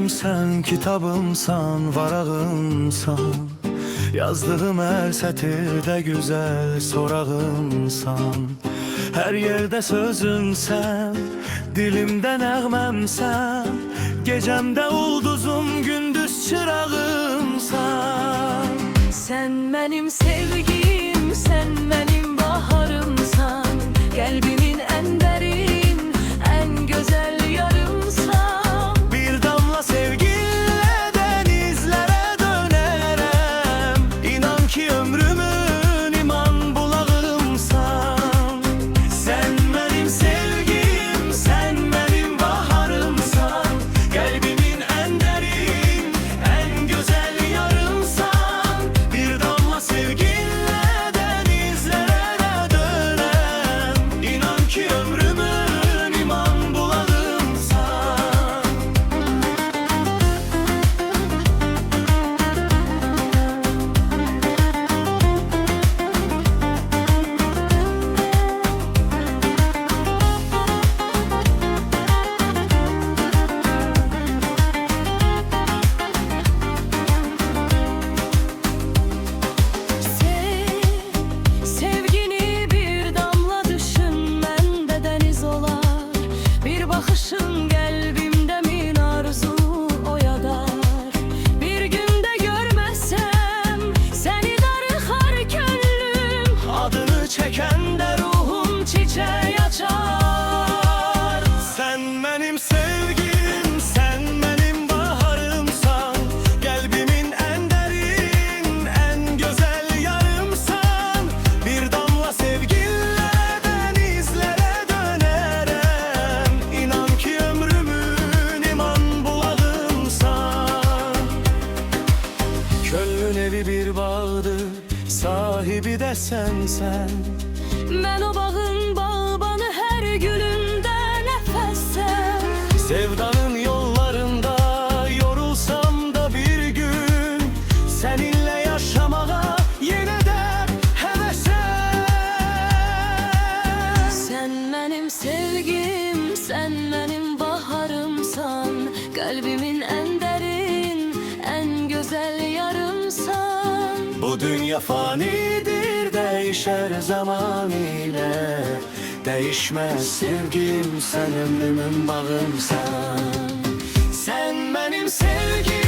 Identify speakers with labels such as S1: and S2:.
S1: sen, kitabımsan, varağımsan. Yazdığım her sətirdə güzel sorağımsan. Her yerde sözümsən, dilimdə nəğməmsən. Gecəmdə ulduzum, gündüz çırağımsan.
S2: Sen benim sevgim, sen benim baharımsan. Kalbimin en derin, en güzel yarımsan.
S1: Bir damla sevginle denizlere dönerem. İnan ki ömrümün iman bulağımsan. Sen benim sevgim, sen benim baharımsan. Kalbimin en derin, en güzel yarımsan. Bir damla sevginle denizlere dönerem. İnan ki ömrümün iman bulağımsan.
S2: Sevgini bir damla düşün, bende deniz olar. Bir bakışın kalbimde min arzu oyadar. Bir günde görmezsem seni darıxar könlüm.
S1: Adını çekende ruhum çiçeği açar. Sen benim sevgim, sen benim baharımsan. Kalbimin en derin, en güzel yarımsan. Bir damla sevginle denizlere dönerem. İnan ki ömrümün iman bulağımsan. Könlün evi bir bağdır, sahibi de sensen.
S2: Ben o bağın bağbanı, her gülünde nefessem.
S1: Sevdanın yollarında yorulsam da bir gün. Seninle yaşamaya yine de hevesem.
S2: Sen benim sevgim, sen benim baharımsan. Kalbimin en derin, en güzel yarımsan.
S1: Bu dünya fanidir, değişer zaman ile. Değişmez sevgim, sen ömrümün bağımsan. Sen benim sevgim.